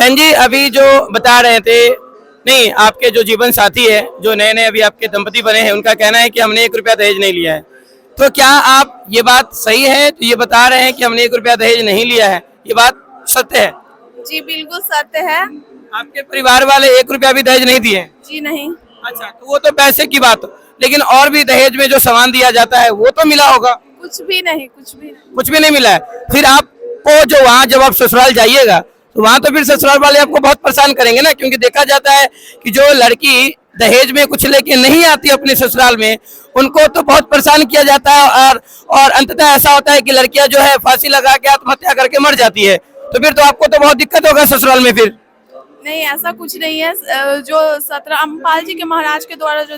बहन जी अभी जो बता रहे थे, नहीं आपके जो जीवन साथी है, जो नए नए अभी आपके दंपति बने हैं, उनका कहना है कि हमने 1 रुपया दहेज नहीं लिया है। तो क्या आप ये बात सही है? तो ये बता रहे हैं कि हमने 1 रुपया दहेज नहीं लिया है, ये बात सत्य है? जी बिल्कुल सत्य है। आपके परिवार वाले 1 रुपया भी दहेज नहीं दिए? जी नहीं। अच्छा, तो वो तो पैसे की बात, लेकिन और भी दहेज में जो सामान दिया जाता है वो तो मिला होगा? कुछ भी नहीं, कुछ भी नहीं। कुछ भी नहीं मिला है। फिर आपको जो वहाँ जब आप ससुराल जाइएगा तो वहाँ तो फिर ससुराल वाले आपको बहुत परेशान करेंगे ना, क्योंकि देखा जाता है कि जो लड़की दहेज में कुछ लेके नहीं आती अपने ससुराल में, उनको तो बहुत परेशान किया जाता है और अंततः ऐसा होता है कि लड़कियां जो है फांसी लगा के आत्महत्या करके मर जाती है। तो फिर तो आपको तो बहुत दिक्कत होगा ससुराल में फिर। नहीं, ऐसा कुछ नहीं है। जो सतरामपाल जी के महाराज के द्वारा जो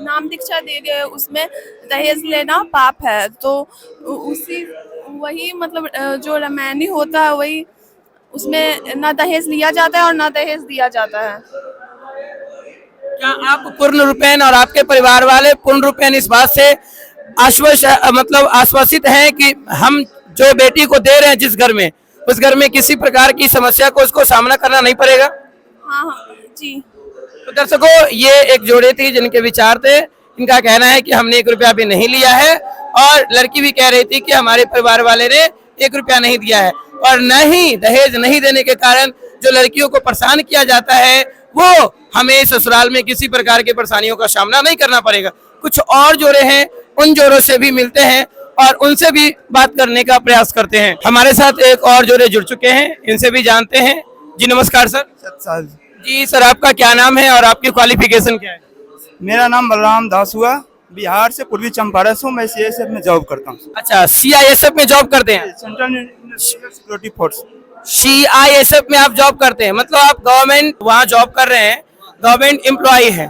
नाम दीक्षा दी गई है उसमें दहेज लेना पाप है। तो उसी वही मतलब जो रामायणी होता है वही, उसमें ना दहेज लिया जाता है और ना दहेज दिया जाता है। क्या आप पूर्ण रूपेण और आपके परिवार वाले पूर्ण रूपेण इस बात से आश्वासित हैं कि हम जो बेटी को दे रहे हैं जिस घर में, उस घर में किसी प्रकार की समस्या को उसको सामना करना नहीं पड़ेगा? हाँ हाँ जी। तो दर्शकों, ये एक जोड़े थी जिनके विचार थे। इनका कहना है कि हमने 1 रुपया भी नहीं लिया है, और लड़की भी कह रही थी कि हमारे परिवार वाले ने 1 रुपया नहीं दिया है, और न ही दहेज नहीं देने के कारण जो लड़कियों को परेशान किया जाता है वो हमें ससुराल में किसी प्रकार की परेशानियों का सामना नहीं करना पड़ेगा। कुछ और जोड़े हैं, उन जोड़ों से भी मिलते हैं और उनसे भी बात करने का प्रयास करते हैं। हमारे साथ एक और जोड़े जुड़ चुके हैं, इनसे भी जानते हैं। जी नमस्कार सर। जी सर, आपका क्या नाम है और आपकी क्वालिफिकेशन क्या है? मेरा नाम बलराम दास हुआ, बिहार से पूर्वी चंपारण से हूँ। मैं सीआईएसएफ में जॉब करता हूँ। अच्छा, सीआईएसएफ में जॉब करते हैं? Central security force. सीआईएसएफ में आप जॉब करते हैं, मतलब आप गवर्नमेंट वहाँ जॉब कर रहे हैं, गवर्नमेंट एम्प्लॉय हैं।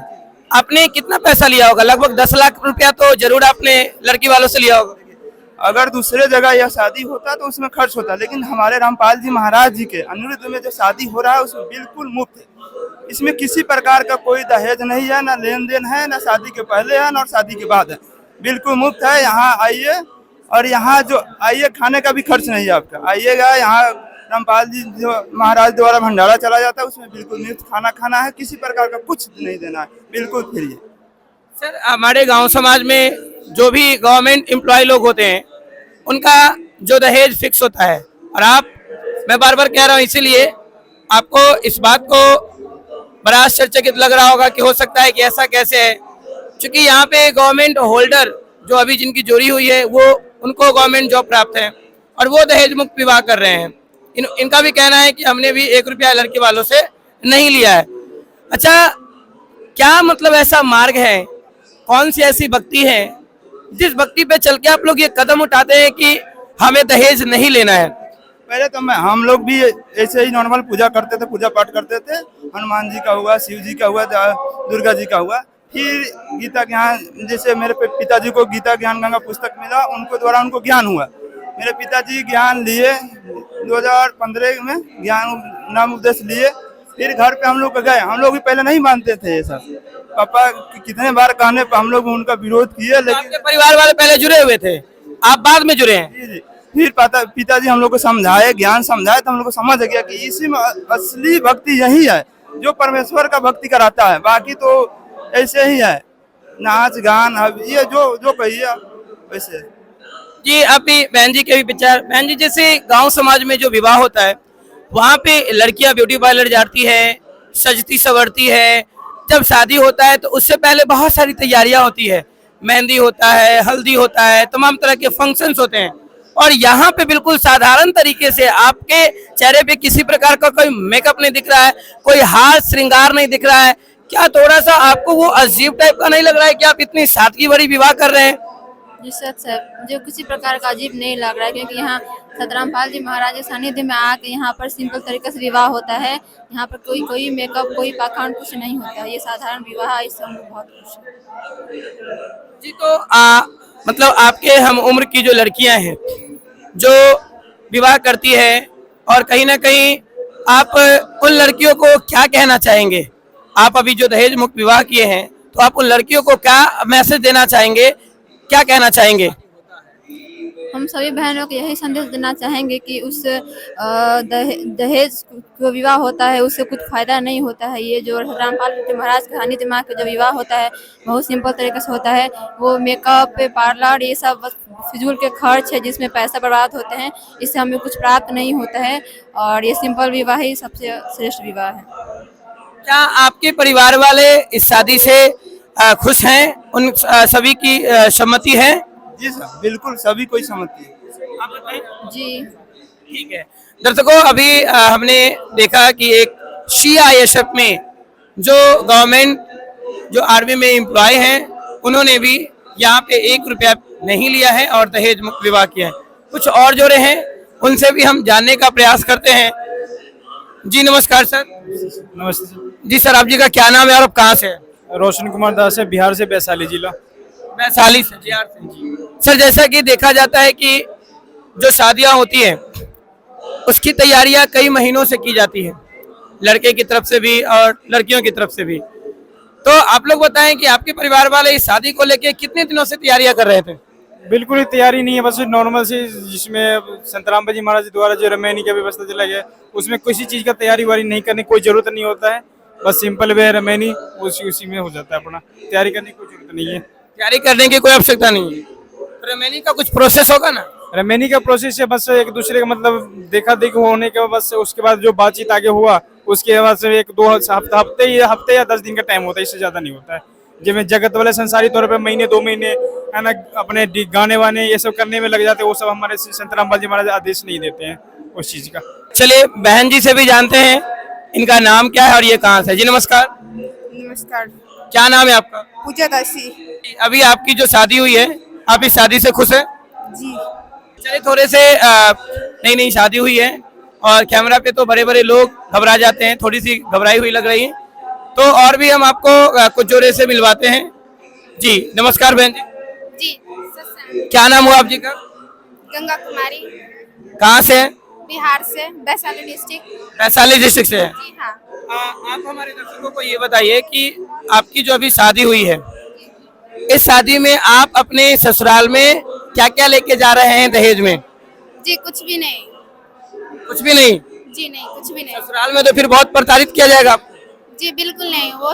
आपने कितना पैसा लिया होगा? लगभग 10 लाख रुपया तो जरूर आपने लड़की वालों से लिया होगा। अगर दूसरे जगह यह शादी होता तो उसमें खर्च होता, लेकिन हमारे रामपाल जी महाराज जी के अनिरुद्ध में जो शादी हो रहा है उसमें बिल्कुल मुफ्त है। इसमें किसी प्रकार का कोई दहेज नहीं है, ना लेन देन है, ना शादी के पहले है ना शादी के बाद है। बिल्कुल मुफ्त है। यहाँ आइए, और यहाँ जो आइए खाने का भी खर्च नहीं है आपका। आइएगा, यहाँ रामपाल जी जो महाराज द्वारा भंडारा चला जाता है उसमें बिल्कुल मुफ्त खाना खाना है, किसी प्रकार का कुछ नहीं देना है, बिल्कुल फ्री है। सर, हमारे गांव समाज में जो भी गवर्नमेंट एम्प्लॉय लोग होते हैं उनका जो दहेज फिक्स होता है, और मैं बार बार कह रहा हूँ, इसीलिए आपको इस बात को बड़ा आश्चर्यचकित लग रहा होगा कि हो सकता है कि ऐसा कैसे है, क्योंकि यहाँ पे गवर्नमेंट होल्डर जो अभी जिनकी जोड़ी हुई है वो उनको गवर्नमेंट जॉब प्राप्त है और वो दहेज मुक्त विवाह कर रहे हैं। इनका भी कहना है कि हमने भी 1 रुपया लड़के वालों से नहीं लिया है। अच्छा, क्या मतलब ऐसा मार्ग है, कौन सी ऐसी भक्ति है जिस भक्ति पे चल के आप लोग ये कदम उठाते हैं कि हमें दहेज नहीं लेना है? पहले तो हम लोग भी ऐसे ही नॉर्मल पूजा करते थे, पूजा पाठ करते थे। हनुमान जी का हुआ, शिव जी का हुआ, दुर्गा जी का हुआ। फिर गीता ज्ञान, जैसे मेरे पिताजी को गीता ज्ञान गंगा पुस्तक मिला, उनको द्वारा उनको ज्ञान हुआ। मेरे पिताजी ज्ञान लिए 2015 में, ज्ञान नाम उपदेश लिए। फिर घर पे हम लोग गए। हम लोग भी पहले नहीं मानते थे ये सब। पापा कितने बार कहने पर हम लोग उनका विरोध किए, लेकिन आपके परिवार वाले पहले जुड़े हुए थे, आप बाद में जुड़े हैं? जी जी। फिर पिताजी हम लोग को समझाए, ज्ञान समझाए, तो हम लोग को समझ गया कि इसी में असली भक्ति यही है जो परमेश्वर का भक्ति कराता है। बाकी तो ऐसे ही है, नाच गान, अब ये जो कहिए वैसे। जी, अभी बहन जी के भी विचार। बहन जी, जैसे गांव समाज में जो विवाह होता है वहाँ पे लड़कियां ब्यूटी पार्लर जाती है, सजती सवरती है। जब शादी होता है तो उससे पहले बहुत सारी तैयारियां होती है, मेहंदी होता है, हल्दी होता है, तमाम तरह के फंक्शंस होते हैं, और यहाँ पे बिल्कुल साधारण तरीके से आपके चेहरे पे किसी प्रकार का कोई मेकअप नहीं दिख रहा है, कोई हार श्रृंगार नहीं दिख रहा है। क्या थोड़ा सा आपको वो अजीब टाइप का नहीं लग रहा है कि आप इतनी सादगी भरी विवाह कर रहे हैं? जी सर, जो किसी प्रकार का अजीब नहीं लग रहा है, क्योंकि यहाँ सतरामपाल जी महाराज के सानिध्य में आके यहाँ पर सिंपल तरीके से विवाह होता है। यहाँ पर कोई मेकअप, कोई पाखंड कुछ नहीं होता है। ये साधारण विवाह, इससे हम लोग बहुत खुश हैं। जी, तो मतलब आपके हम उम्र की जो लड़कियां हैं जो विवाह करती है, और कहीं ना कहीं आप उन लड़कियों को क्या कहना चाहेंगे? आप अभी जो दहेज मुक्त विवाह किए हैं, तो आप उन लड़कियों को क्या मैसेज देना चाहेंगे, क्या कहना चाहेंगे? हम सभी बहनों को यही संदेश देना चाहेंगे कि उस दहेज जो विवाह होता है उससे कुछ फायदा नहीं होता है। ये जो रामपाल जी महाराज के हनी दिमाग का जो विवाह होता है बहुत सिंपल तरीके से होता है। वो मेकअप पार्लर ये सब बस फिजूल के खर्च है जिसमें पैसा बर्बाद होते हैं, इससे हमें कुछ प्राप्त नहीं होता है और ये सिंपल विवाह ही सबसे श्रेष्ठ विवाह है। क्या आपके परिवार वाले इस शादी से खुश हैं? उन सभी की सम्मति है? जी सर, बिल्कुल सभी कोई समझती है। आप बताएं। जी ठीक है दर्शकों, अभी हमने देखा कि एक CISF में जो गवर्नमेंट जो आर्मी में एम्प्लॉय हैं उन्होंने भी यहाँ पे 1 रुपया नहीं लिया है और दहेज मुक्त विवाह किया है। कुछ और जोड़े हैं उनसे भी हम जानने का प्रयास करते हैं। जी नमस्कार सर। नमस्ते सर। जी सर, आप जी का क्या नाम है और आप कहाँ से हैं? रोशन कुमार दास है, बिहार से, वैशाली जिला। वैशाली से, बिहार से जी। सर जैसा कि देखा जाता है कि जो शादियां होती हैं उसकी तैयारियां कई महीनों से की जाती है, लड़के की तरफ से भी और लड़कियों की तरफ से भी। तो आप लोग बताएं कि आपके परिवार वाले इस शादी को लेके कितने दिनों से तैयारियां कर रहे थे? बिल्कुल ही तैयारी नहीं है, बस नॉर्मल सी, जिसमें संतराम जी महाराज द्वारा जो रमैनी का व्यवस्था चला गया उसमें किसी चीज़ का तैयारी वारी नहीं करने कोई जरूरत नहीं होता है। बस सिंपल वे रमैनी उसी में हो जाता है, अपना तैयारी करने की कोई जरूरत नहीं है। तैयारी करने की कोई आवश्यकता नहीं है। तो रमैनी का कुछ प्रोसेस होगा ना? रमैनी का प्रोसेस है बस एक दूसरे का मतलब देखा देखी होने के बस उसके बाद जो बातचीत आगे हुआ उसके बाद से 1-2 हफ्ते या 10 दिन का टाइम होता है, इससे ज़्यादा नहीं होता है। जिसमें जगत वाले संसारी तौर पे महीने 2 महीने है ना अपने गाने वाने ये सब करने में लग जाते हैं, वो सब हमारे संत रामपाल जी महाराज आदेश नहीं देते हैं उस चीज़ का। चलिए बहन जी से भी जानते हैं इनका नाम क्या है और ये कहाँ से। जी नमस्कार। नमस्कार। क्या नाम है आपका? पूजा दासी। अभी आपकी जो शादी हुई है, आप इस शादी से खुश हैं? जी। चलिए थोड़े से नई नई शादी हुई है और कैमरा पे तो बड़े बड़े लोग घबरा जाते हैं, थोड़ी सी घबराई हुई लग रही है, तो और भी हम आपको कुछ जोड़े से मिलवाते हैं। जी नमस्कार बहन जी। जी। क्या नाम हुआ आप जी का? गंगा कुमारी। कहाँ से है? बिहार से, वैशाली डिस्ट्रिक्ट। वैशाली डिस्ट्रिक्ट से है। जी हाँ। आप हमारे दर्शकों को ये बताइए कि आपकी जो अभी शादी हुई है, इस शादी में आप अपने ससुराल में क्या क्या लेके जा रहे हैं दहेज में? जी कुछ भी नहीं। कुछ भी नहीं? जी नहीं, कुछ भी नहीं। ससुराल में तो फिर बहुत प्रताड़ित किया जाएगा। जी बिल्कुल नहीं, वो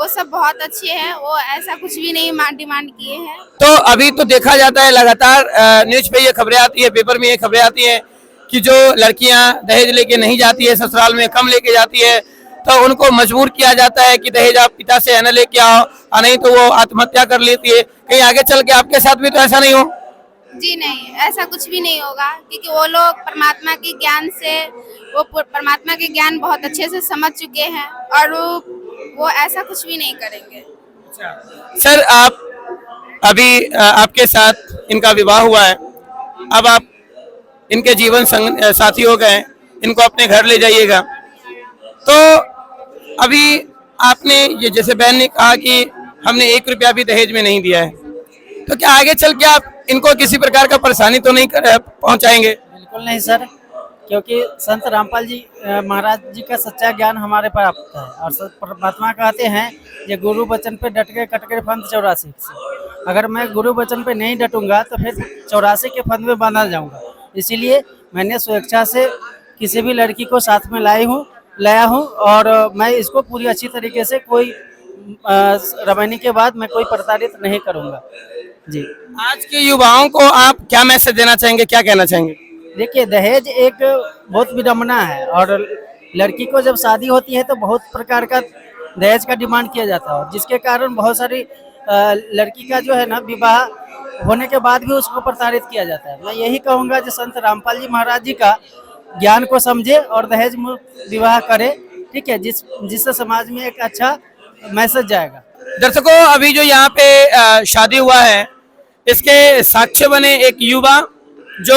सब बहुत अच्छे हैं, वो ऐसा कुछ भी नहीं डिमांड किए हैं। तो अभी तो देखा जाता है लगातार न्यूज पे ये खबरें आती है, पेपर में ये खबरें आती है कि जो लड़कियां दहेज लेके नहीं जाती है, ससुराल में कम लेके जाती है, तो उनको मजबूर किया जाता है कि दहेज आप पिता से न लेके आओ, और नहीं तो वो आत्महत्या कर लेती है। कहीं आगे चल के आपके साथ भी तो ऐसा नहीं हो? जी नहीं, ऐसा कुछ भी नहीं होगा, क्योंकि वो लोग परमात्मा के ज्ञान से, वो परमात्मा के ज्ञान बहुत अच्छे से समझ चुके हैं और वो ऐसा कुछ भी नहीं करेंगे। सर आप अभी आपके साथ इनका विवाह हुआ है, अब आप इनके जीवन साथी हो गए, इनको अपने घर ले जाइएगा, तो अभी आपने ये जैसे बहन ने कहा कि हमने 1 रुपया भी दहेज में नहीं दिया है, तो क्या आगे चल के आप इनको किसी प्रकार का परेशानी तो नहीं पहुंचाएंगे? बिल्कुल नहीं सर, क्योंकि संत रामपाल जी महाराज जी का सच्चा ज्ञान हमारे प्राप्त है और परमात्मा कहते हैं ये गुरु वचन पे डट के कट के फंद 84 से। अगर मैं गुरु वचन पे नहीं डटूंगा तो फिर 84 के फंद में बांधा जाऊंगा। इसीलिए मैंने स्वेच्छा से किसी भी लड़की को साथ में लाया हूँ और मैं इसको पूरी अच्छी तरीके से कोई रमैनी के बाद मैं कोई प्रताड़ित नहीं करूँगा। जी आज के युवाओं को आप क्या मैसेज देना चाहेंगे, क्या कहना चाहेंगे? देखिए, दहेज एक बहुत विडम्बना है और लड़की को जब शादी होती है तो बहुत प्रकार का दहेज का डिमांड किया जाता है, जिसके कारण बहुत सारी लड़की का जो है ना विवाह होने के बाद भी उसको प्रताड़ित किया जाता है। मैं यही कहूँगा कि संत रामपाल जी महाराज जी का ज्ञान को समझे और दहेज मुक्त विवाह करे, ठीक है, जिससे समाज में एक अच्छा मैसेज जाएगा। दर्शकों अभी जो यहाँ पे शादी हुआ है, इसके साक्ष्य बने एक युवा जो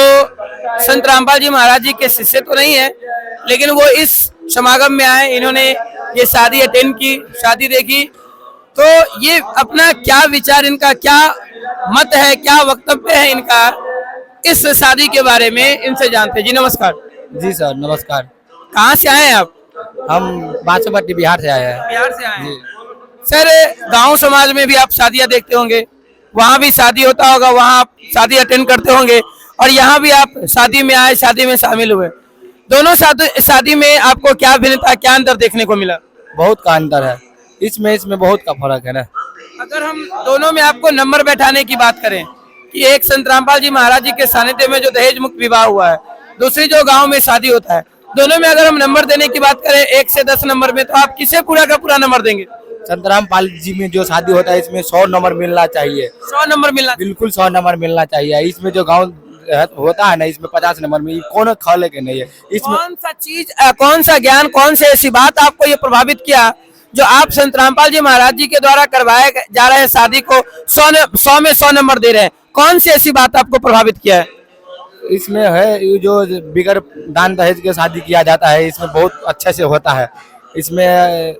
संत रामपाल जी महाराज जी के शिष्य तो नहीं है, लेकिन वो इस समागम में आए, इन्होंने ये शादी अटेंड की, शादी देखी, तो ये अपना क्या विचार, इनका क्या मत है, क्या वक्तव्य है इनका इस शादी के बारे में, इनसे जानते हैं। जी नमस्कार। जी सर नमस्कार। कहाँ से आए हैं आप? हम बांसवाटी बिहार से आए हैं। बिहार से आए हैं। सर गांव समाज में भी आप शादियां देखते होंगे, वहाँ भी शादी होता होगा, वहाँ आप शादी अटेंड करते होंगे और यहाँ भी आप शादी में आए, शादी में शामिल हुए। दोनों शादी में आपको क्या भिन्नता, क्या अंतर देखने को मिला? बहुत का अंतर है इसमें बहुत का फर्क है ना। अगर हम दोनों में आपको नंबर बैठाने की बात करें कि एक संत रामपाल जी महाराज जी के सानिध्य में जो दहेज मुक्त विवाह हुआ है, दूसरी जो गांव में शादी होता है, दोनों में अगर हम नंबर देने की बात करें 1 से 10 नंबर में, तो आप किसे पूरा का पूरा नंबर देंगे? संत रामपाल जी में जो शादी होता है इसमें 100 नंबर मिलना चाहिए। 100 नंबर मिलना, बिल्कुल 100 नंबर मिलना चाहिए। इसमें जो गांव होता है ना, इसमें 50 नंबर में कौन खा के नहीं है। इसमें कौन सा चीज, कौन सा ज्ञान, कौन से ऐसी बात आपको ये प्रभावित किया जो आप संत रामपाल जी महाराज जी के द्वारा करवाए जा रहे शादी को 100 में 100 नंबर दे रहे हैं? कौन सी ऐसी बात आपको प्रभावित किया है? इसमें है ये जो बिगर दान दहेज के शादी किया जाता है, इसमें बहुत अच्छे से होता है। इसमें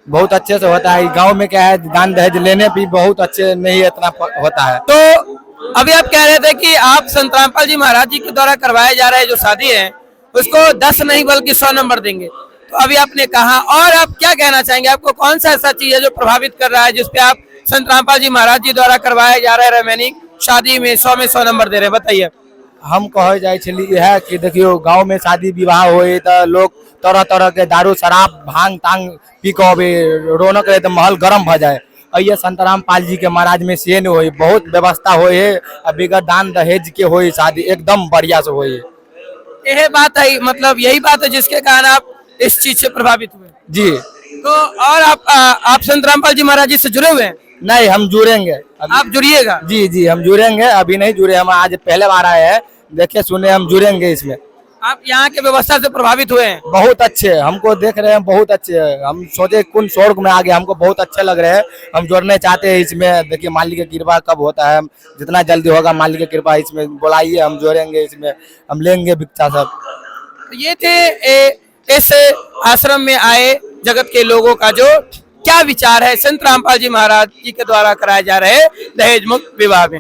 बहुत अच्छे से होता है। गांव में क्या है, दान दहेज लेने भी बहुत अच्छे नहीं इतना होता है। तो अभी आप कह रहे थे कि आप संत रामपाल जी महाराज जी के द्वारा करवाए जा रहे जो शादी है उसको 10 नहीं बल्कि 100 नंबर देंगे। तो अभी आपने कहा, और आप क्या कहना चाहेंगे? आपको कौन सा ऐसा चीज है जो प्रभावित कर रहा है जिसपे आप संत रामपाल जी महाराज जी द्वारा करवाए जा रहे रिमेनिंग शादी में 100 में 100 नंबर दे रहे हैं? बताइए। हम कहे जाए है कि देखियो, गांव में शादी विवाह होए तो लोग तरह तरह के दारू शराब भांग तांग पी के रौनक रहे तो महल गरम भ जाए। और ये संत रामपाल जी के महाराज में से हो बहुत व्यवस्था हो, बिगर दान दहेज के हो शादी एकदम बढ़िया से हो। यही बात है, मतलब यही बात है जिसके कारण आप इस चीज से प्रभावित हुए जी। तो और आप संत रामपाल जी महाराज जी से जुड़े हुए हैं? नहीं, हम जुड़ेंगे। आप जुड़िएगा? जी जी, हम जुड़ेंगे। अभी नहीं जुड़े, हम आज पहले बार आए हैं, देखे सुने, हम जुड़ेंगे इसमें। आप यहाँ के व्यवस्था से प्रभावित हुए हैं? बहुत अच्छे, हमको देख रहे हैं बहुत अच्छे। हम सोचे कौन स्वर्ग में आ गए, हमको बहुत अच्छे लग रहे हैं। हम जोड़ने चाहते हैं इसमें। देखिए मालिक की कृपा कब होता है, जितना जल्दी होगा मालिक की कृपा इसमें बुलाइए, हम जोड़ेंगे इसमें, हम लेंगे भिक्षा सब। तो ये थे इस आश्रम में आए जगत के लोगों का जो क्या विचार है संत रामपाल जी महाराज जी के द्वारा कराए जा रहे दहेज मुक्त विवाह में।